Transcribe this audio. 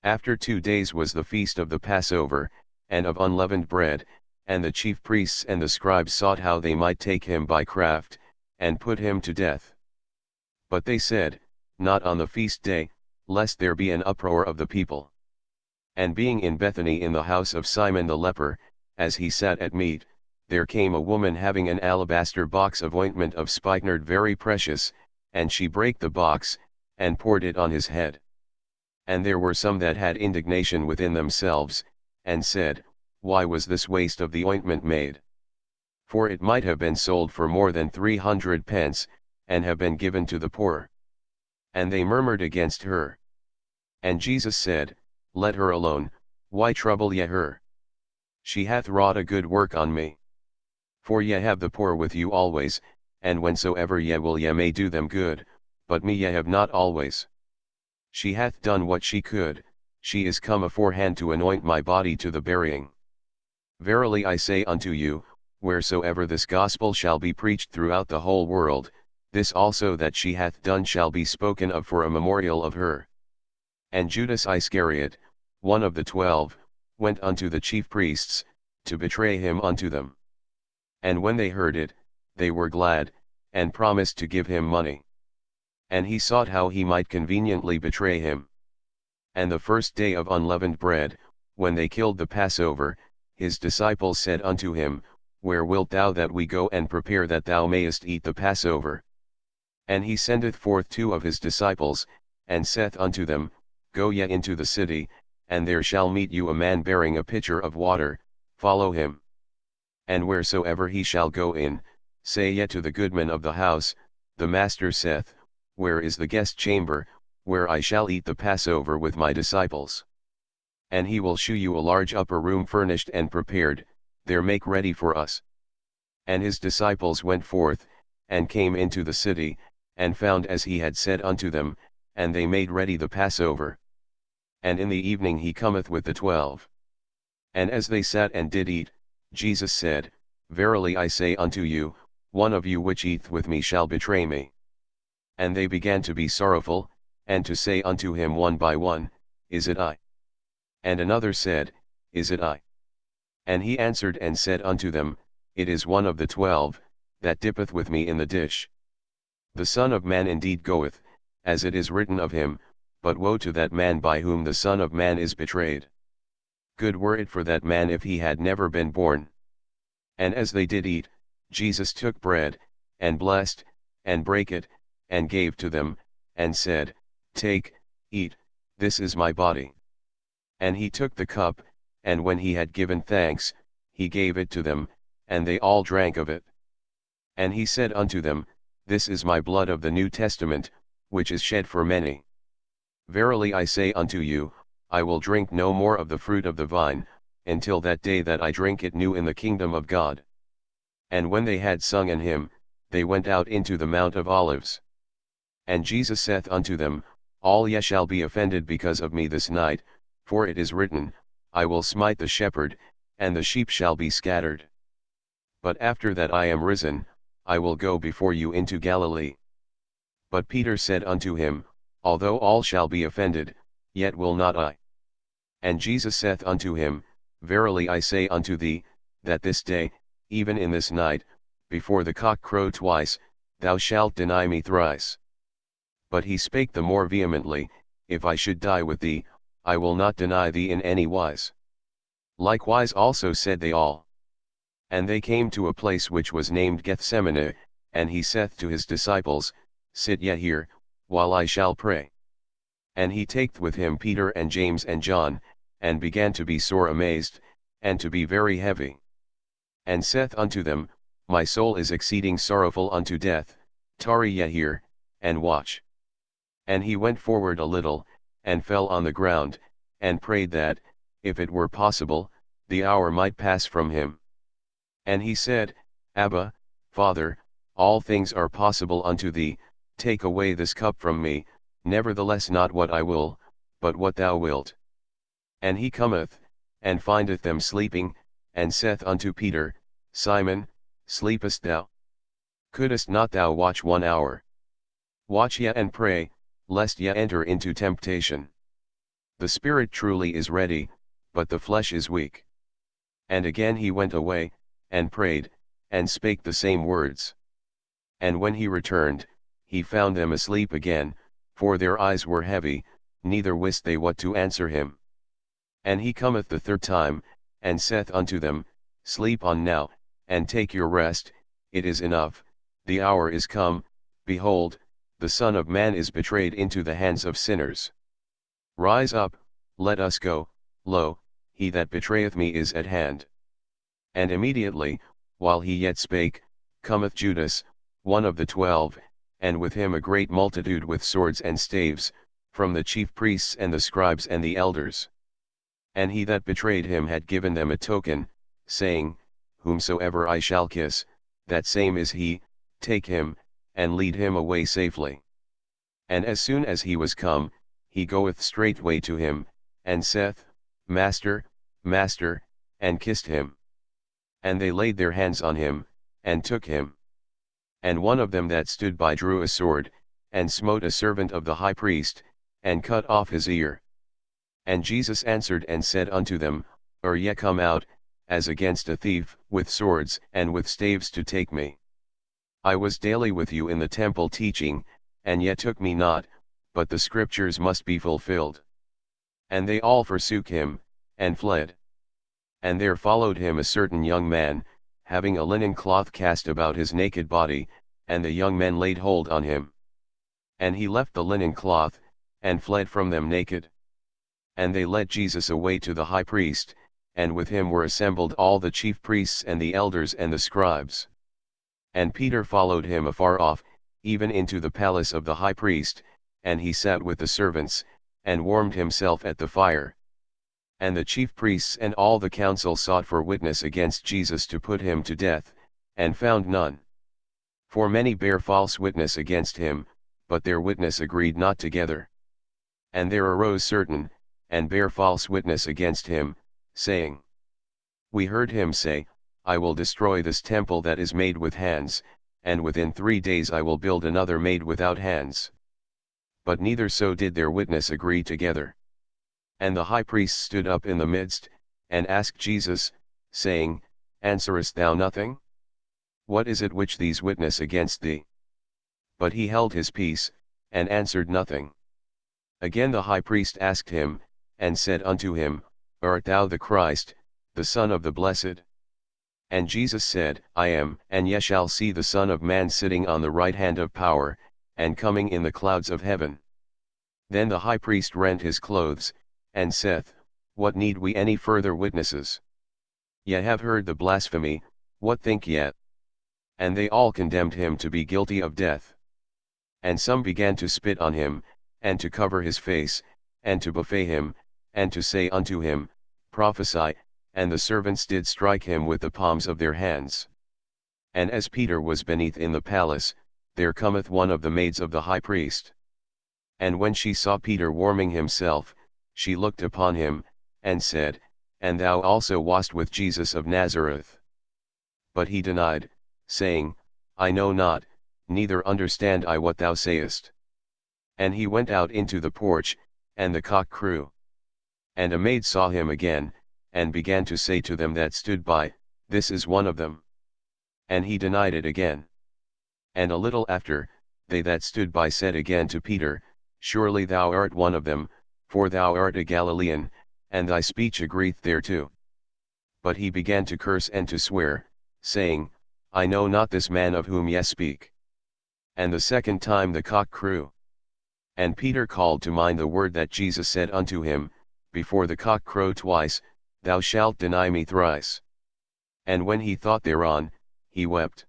After 2 days was the feast of the Passover, and of unleavened bread, and the chief priests and the scribes sought how they might take him by craft, and put him to death. But they said, Not on the feast day, lest there be an uproar of the people. And being in Bethany in the house of Simon the leper, as he sat at meat, there came a woman having an alabaster box of ointment of spikenard very precious, and she brake the box, and poured it on his head. And there were some that had indignation within themselves, and said, Why was this waste of the ointment made? For it might have been sold for more than 300 pence, and have been given to the poor. And they murmured against her. And Jesus said, Let her alone, why trouble ye her? She hath wrought a good work on me. For ye have the poor with you always, and whensoever ye will ye may do them good, but me ye have not always. She hath done what she could, she is come aforehand to anoint my body to the burying. Verily I say unto you, wheresoever this gospel shall be preached throughout the whole world, this also that she hath done shall be spoken of for a memorial of her. And Judas Iscariot, one of the 12, went unto the chief priests, to betray him unto them. And when they heard it, they were glad, and promised to give him money. And he sought how he might conveniently betray him. And the first day of unleavened bread, when they killed the Passover, his disciples said unto him, Where wilt thou that we go and prepare that thou mayest eat the Passover? And he sendeth forth 2 of his disciples, and saith unto them, Go ye into the city, and there shall meet you a man bearing a pitcher of water, follow him. And wheresoever he shall go in, say ye to the goodman of the house, The master saith, Where is the guest chamber, where I shall eat the Passover with my disciples? And he will shew you a large upper room furnished and prepared, there make ready for us. And his disciples went forth, and came into the city, and found as he had said unto them, and they made ready the Passover. And in the evening he cometh with the 12. And as they sat and did eat, Jesus said, Verily I say unto you, one of you which eateth with me shall betray me. And they began to be sorrowful, and to say unto him one by one, Is it I? And another said, Is it I? And he answered and said unto them, It is one of the 12, that dippeth with me in the dish. The Son of Man indeed goeth, as it is written of him, but woe to that man by whom the Son of Man is betrayed. Good were it for that man if he had never been born. And as they did eat, Jesus took bread, and blessed, and brake it, and gave to them, and said, Take, eat, this is my body. And he took the cup, and when he had given thanks, he gave it to them, and they all drank of it. And he said unto them, This is my blood of the New Testament, which is shed for many. Verily I say unto you, I will drink no more of the fruit of the vine, until that day that I drink it new in the kingdom of God. And when they had sung an hymn, they went out into the Mount of Olives. And Jesus saith unto them, All ye shall be offended because of me this night, for it is written, I will smite the shepherd, and the sheep shall be scattered. But after that I am risen, I will go before you into Galilee. But Peter said unto him, Although all shall be offended, yet will not I. And Jesus saith unto him, Verily I say unto thee, that this day, even in this night, before the cock crow twice, thou shalt deny me thrice. But he spake the more vehemently, If I should die with thee, I will not deny thee in any wise. Likewise also said they all. And they came to a place which was named Gethsemane, and he saith to his disciples, Sit ye here, while I shall pray. And he taketh with him Peter and James and John, and began to be sore amazed, and to be very heavy. And saith unto them, My soul is exceeding sorrowful unto death, tarry ye here, and watch. And he went forward a little, and fell on the ground, and prayed that, if it were possible, the hour might pass from him. And he said, Abba, Father, all things are possible unto thee, take away this cup from me, nevertheless not what I will, but what thou wilt. And he cometh, and findeth them sleeping, and saith unto Peter, Simon, sleepest thou? Couldest not thou watch 1 hour? Watch ye and pray, lest ye enter into temptation. The spirit truly is ready, but the flesh is weak. And again he went away, and prayed, and spake the same words. And when he returned, he found them asleep again, for their eyes were heavy, neither wist they what to answer him. And he cometh the third time, and saith unto them, Sleep on now, and take your rest, it is enough, the hour is come, behold, the Son of Man is betrayed into the hands of sinners. Rise up, let us go, lo, he that betrayeth me is at hand. And immediately, while he yet spake, cometh Judas, one of the 12, and with him a great multitude with swords and staves, from the chief priests and the scribes and the elders. And he that betrayed him had given them a token, saying, Whomsoever I shall kiss, that same is he, take him, and lead him away safely. And as soon as he was come, he goeth straightway to him, and saith, Master, Master, and kissed him. And they laid their hands on him, and took him. And one of them that stood by drew a sword, and smote a servant of the high priest, and cut off his ear. And Jesus answered and said unto them, Are ye come out, as against a thief, with swords and with staves to take me? I was daily with you in the temple teaching, and ye took me not, but the scriptures must be fulfilled. And they all forsook him, and fled. And there followed him a certain young man, having a linen cloth cast about his naked body, and the young men laid hold on him. And he left the linen cloth, and fled from them naked. And they led Jesus away to the high priest, and with him were assembled all the chief priests and the elders and the scribes. And Peter followed him afar off, even into the palace of the high priest, and he sat with the servants, and warmed himself at the fire. And the chief priests and all the council sought for witness against Jesus to put him to death, and found none. For many bare false witness against him, but their witness agreed not together. And there arose certain, and bare false witness against him, saying, We heard him say, I will destroy this temple that is made with hands, and within 3 days I will build another made without hands. But neither so did their witness agree together. And the high priest stood up in the midst, and asked Jesus, saying, Answerest thou nothing? What is it which these witness against thee? But he held his peace, and answered nothing. Again the high priest asked him, and said unto him, Art thou the Christ, the Son of the Blessed? And Jesus said, I am. And ye shall see the Son of Man sitting on the right hand of power, and coming in the clouds of heaven. Then the high priest rent his clothes, and saith, What need we any further witnesses? Ye have heard the blasphemy, what think ye? And they all condemned him to be guilty of death. And some began to spit on him, and to cover his face, and to buffet him, and to say unto him, Prophesy, and the servants did strike him with the palms of their hands. And as Peter was beneath in the palace, there cometh one of the maids of the high priest. And when she saw Peter warming himself, she looked upon him, and said, And thou also wast with Jesus of Nazareth. But he denied, saying, I know not, neither understand I what thou sayest. And he went out into the porch, and the cock crew. And a maid saw him again, and began to say to them that stood by, This is one of them. And he denied it again. And a little after, they that stood by said again to Peter, Surely thou art one of them, for thou art a Galilean, and thy speech agreeth thereto. But he began to curse and to swear, saying, I know not this man of whom ye speak. And the second time the cock crew. And Peter called to mind the word that Jesus said unto him, Before the cock crow twice, thou shalt deny me thrice. And when he thought thereon, he wept.